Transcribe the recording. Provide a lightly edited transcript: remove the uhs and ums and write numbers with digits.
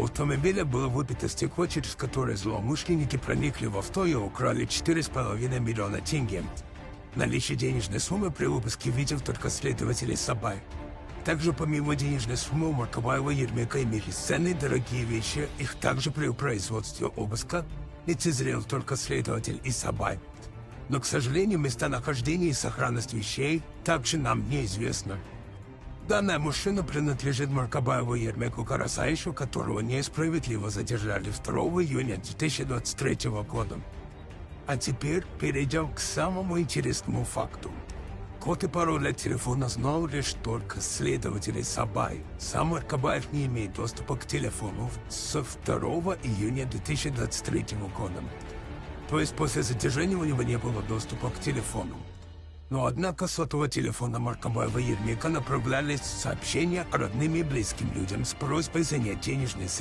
У автомобиля было выпито стекло, через которое злоумышленники проникли в авто и украли 4,5 миллиона тенге. Наличие денежной суммы при обыске видел только следователь Сабай. Также помимо денежной суммы у Маркабаева и Ермека имелись ценные дорогие вещи. Их также при производстве обыска лицезрел только следователь Исабай. Но, к сожалению, местонахождение и сохранность вещей также нам неизвестно. Данная машина принадлежит Маркабаеву Ермеку Карасаевичу, которого несправедливо задержали 2 июня 2023 года. А теперь перейдем к самому интересному факту. Код и пароль от телефона знал лишь только следователь Сабай. Сам Маркабаев не имеет доступа к телефону с 2 июня 2023 года. То есть после задержания у него не было доступа к телефону. Но однако с сотового телефона Маркабаева и Ермека направлялись сообщения родным и близким людям с просьбой занять денежные средства